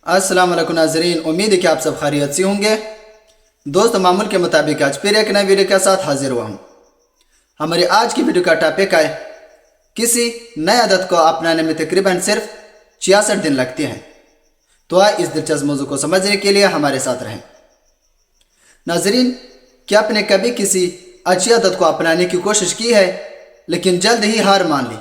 अस्सलाम वालेकुम नाज़रीन, उम्मीद है कि आप सब खैरियत से होंगे। दोस्तों, मामूल के मुताबिक आज फिर एक नए वीडियो के साथ हाजिर हुआ हूँ। हमारी आज की वीडियो का टॉपिक है किसी नई आदत को अपनाने में तकरीबन सिर्फ 66 दिन लगते हैं। तो आइए इस दिलचस्प मौजू को समझने के लिए हमारे साथ रहें। नाज़रीन, क्या आपने कभी किसी अच्छी आदत को अपनाने की कोशिश की है लेकिन जल्द ही हार मान ली?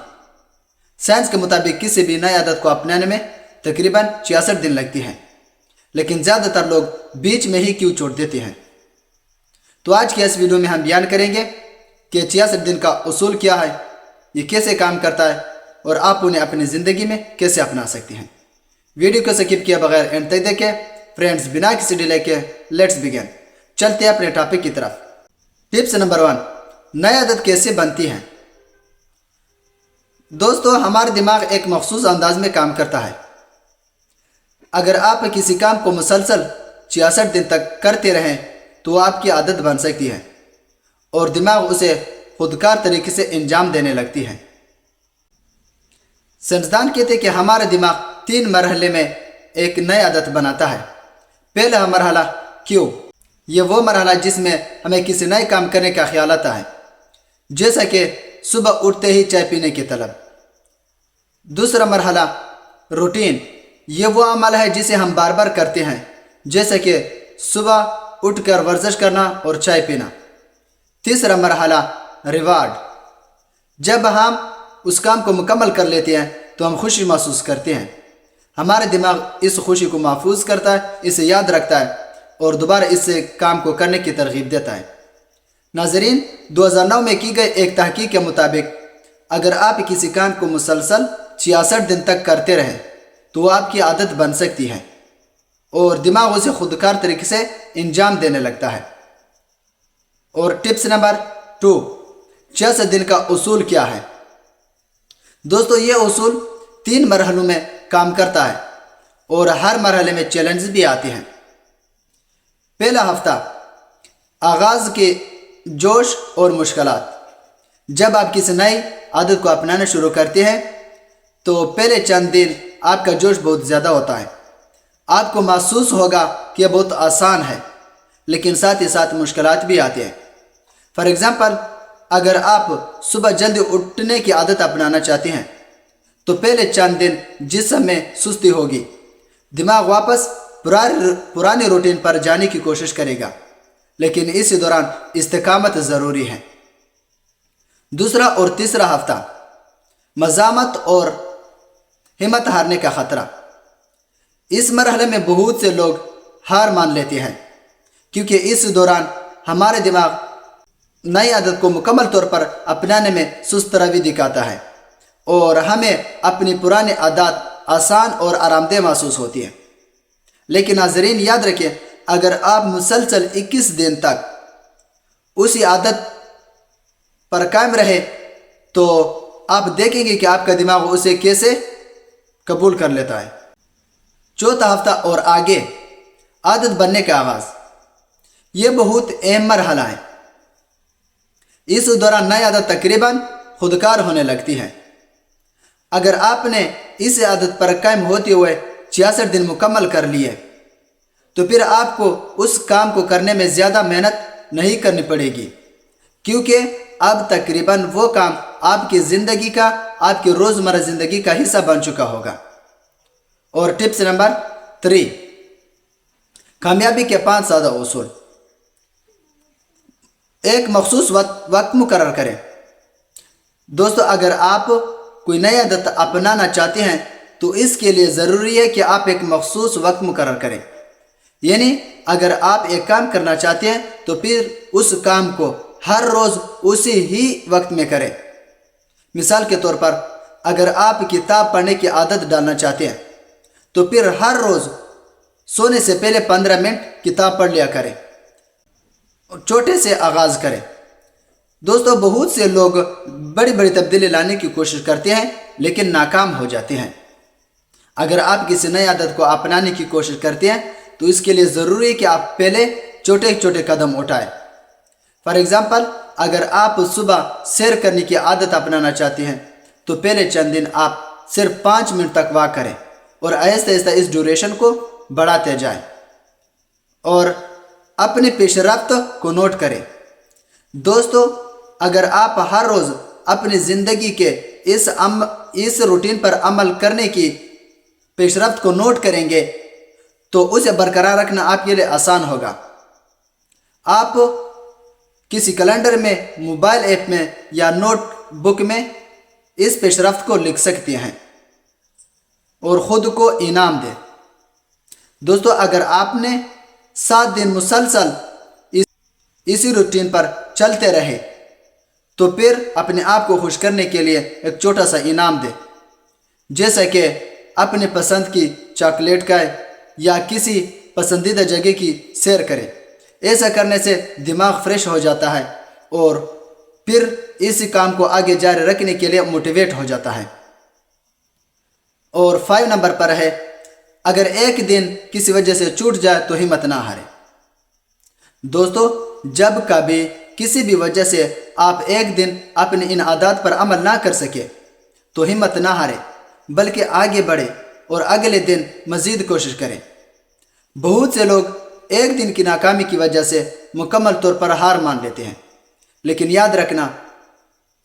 साइंस के मुताबिक किसी भी नई आदत को अपनाने में तकरीबन 66 दिन लगती हैं, लेकिन ज़्यादातर लोग बीच में ही क्यों छोड़ देते हैं। तो आज की इस वीडियो में हम बयान करेंगे कि 66 दिन का उसूल क्या है, ये कैसे काम करता है और आप उन्हें अपनी ज़िंदगी में कैसे अपना सकते हैं। वीडियो को स्किप किए बगैर एंड तक देखें। फ्रेंड्स, बिना किसी डिले के लेट्स बिगिन। चलते हैं अपने टॉपिक की तरफ। टिप्स नंबर 1, नई आदत कैसे बनती है। दोस्तों, हमारा दिमाग एक मखसूस अंदाज में काम करता है। अगर आप किसी काम को मुसलसल 66 दिन तक करते रहें तो आपकी आदत बन सकती है और दिमाग उसे खुदकार तरीके से अंजाम देने लगती है। साइंसदान कहते हैं कि हमारा दिमाग 3 मरहले में एक नई आदत बनाता है। पहला मरहला क्यों, ये वो मरहला जिसमें हमें किसी नए काम करने का ख्याल आता है, जैसा कि सुबह उठते ही चाय पीने की तलब। दूसरा मरहला रूटीन, ये वो अमल है जिसे हम बार बार करते हैं, जैसे कि सुबह उठकर वर्जिश करना और चाय पीना। तीसरा मरहला रिवार्ड, जब हम उस काम को मुकम्मल कर लेते हैं तो हम खुशी महसूस करते हैं। हमारे दिमाग इस खुशी को महफूज करता है, इसे याद रखता है और दोबारा इस काम को करने की तरगीब देता है। नाज़रीन, 2009 में की गई एक तहकीक के मुताबिक अगर आप किसी काम को मुसलसल 66 दिन तक करते रहें तो आपकी आदत बन सकती है और दिमाग उसे खुदकार तरीके से अंजाम देने लगता है। और टिप्स नंबर 2, 66 दिन का उसूल क्या है। दोस्तों, ये उसूल 3 मरहलों में काम करता है और हर मरहले में चैलेंज भी आते हैं। पहला हफ्ता, आगाज़ के जोश और मुश्किलात। जब आप किसी नई आदत को अपनाना शुरू करते हैं तो पहले चंद दिन आपका जोश बहुत ज़्यादा होता है। आपको महसूस होगा कि यह बहुत आसान है, लेकिन साथ ही साथ मुश्किलात भी आते हैं। फॉर एग्ज़ाम्पल, अगर आप सुबह जल्दी उठने की आदत अपनाना चाहते हैं तो पहले चंद दिन जिस्म में सुस्ती होगी, दिमाग वापस पुराने रूटीन पर जाने की कोशिश करेगा, लेकिन इसी दौरान इस्तिकामत ज़रूरी है। दूसरा और तीसरा हफ्ता, मज़ामत और हिम्मत हारने का ख़तरा। इस मरहले में बहुत से लोग हार मान लेते हैं क्योंकि इस दौरान हमारे दिमाग नई आदत को मुकम्मल तौर पर अपनाने में सुस्त रवि दिखाता है और हमें अपनी पुरानी आदत आसान और आरामदेह महसूस होती है। लेकिन नाज़रीन, याद रखें, अगर आप मुसलसल 21 दिन तक उसी आदत पर कायम रहे तो आप देखेंगे कि आपका दिमाग उसे कैसे कबूल कर लेता है। चौथा हफ्ता और आगे, आदत बनने का आगाज़। ये बहुत अहम मरहला है। इस दौरान नई आदत तकरीबन खुदकार होने लगती है। अगर आपने इस आदत पर कायम होते हुए 66 दिन मुकम्मल कर लिए तो फिर आपको उस काम को करने में ज़्यादा मेहनत नहीं करनी पड़ेगी, क्योंकि अब तकरीबन वो काम आपकी ज़िंदगी का, आपकी रोज़मर्रा ज़िंदगी का हिस्सा बन चुका होगा। और टिप्स नंबर 3, कामयाबी के 5 सादा उसूल। एक मखसूस वक्त मुकर्रर करें। दोस्तों, अगर आप कोई नई आदत अपनाना चाहते हैं तो इसके लिए ज़रूरी है कि आप एक मखसूस वक्त मुकर्रर करें। यानी अगर आप एक काम करना चाहते हैं तो फिर उस काम को हर रोज़ उसी ही वक्त में करें। मिसाल के तौर पर, अगर आप किताब पढ़ने की आदत डालना चाहते हैं तो फिर हर रोज़ सोने से पहले 15 मिनट किताब पढ़ लिया करें और छोटे से आगाज़ करें। दोस्तों, बहुत से लोग बड़ी बड़ी तब्दीली लाने की कोशिश करते हैं लेकिन नाकाम हो जाते हैं। अगर आप किसी नई आदत को अपनाने की कोशिश करते हैं तो इसके लिए ज़रूरी है कि आप पहले छोटे छोटे कदम उठाएं। फॉर एग्ज़ाम्पल, अगर आप सुबह सैर करने की आदत अपनाना चाहते हैं तो पहले चंद दिन आप सिर्फ 5 मिनट तक वॉक करें اور آہستہ آہستہ اس ڈیوریشن کو بڑھاتے جائیں اور اپنی پیش رفت کو نوٹ کریں۔ دوستو، اگر آپ ہر روز اپنی زندگی کے اس روٹین پر عمل کرنے کی پیش رفت کو نوٹ کریں گے تو اسے برقرار رکھنا آپ کے لیے آسان ہوگا۔ آپ کسی کیلنڈر میں، موبائل ایپ میں یا نوٹ بک میں اس پیش رفت کو لکھ سکتے ہیں اور خود کو انعام دیں۔ دوستو، اگر آپ نے 7 دن مسلسل اسی روٹین پر چلتے رہے تو پھر اپنے آپ کو خوش کرنے کے لیے ایک چھوٹا سا انعام دیں، جیسا کہ اپنے پسند کی چاکلیٹ کھائیں یا کسی پسندیدہ جگہ کی سیر کریں۔ ایسا کرنے سے دماغ فریش ہو جاتا ہے اور پھر اسی کام کو آگے جاری رکھنے کے لیے موٹیویٹ ہو جاتا ہے۔ اور 5 نمبر پر ہے، اگر ایک دن کسی وجہ سے چھوٹ جائے تو ہمت نہ ہارے۔ دوستو، جب کبھی کسی بھی وجہ سے آپ ایک دن اپنے ان عادات پر عمل نہ کر سکے تو ہمت نہ ہارے، بلکہ آگے بڑھے اور اگلے دن مزید کوشش کریں۔ بہت سے لوگ ایک دن کی ناکامی کی وجہ سے مکمل طور پر ہار مان لیتے ہیں، لیکن یاد رکھنا،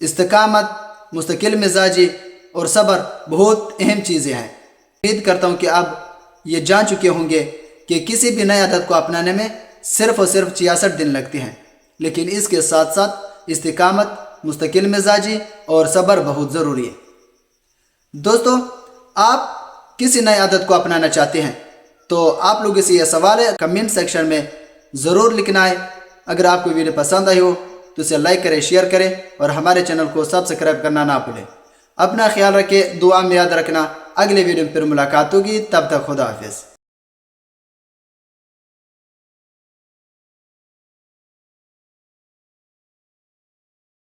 استقامت، مستقل مزاجی اور صبر بہت اہم چیزیں ہیں۔ امید کرتا ہوں کہ اب یہ جان چکے ہوں گے کہ کسی بھی نئی عادت کو اپنانے میں صرف اور صرف 66 دن لگتے ہیں، لیکن اس کے ساتھ ساتھ استقامت، مستقل مزاجی اور صبر بہت ضروری ہے۔ دوستو، آپ کسی نئی عادت کو اپنانا چاہتے ہیں تو آپ لوگوں سے یہ سوال ہے، کمنٹ سیکشن میں ضرور لکھنا ہے۔ اگر آپ کو ویڈیو پسند آئی ہو تو اسے لائک کریں، شیئر کریں اور ہمارے چینل کو سبسکرائب کرنا نہ بھولیں۔ اپنا خیال رکھیں، دعا میں یاد رکھنا۔ اگلے ویڈیو میں پھر ملاقات ہوگی، تب تک خدا حافظ۔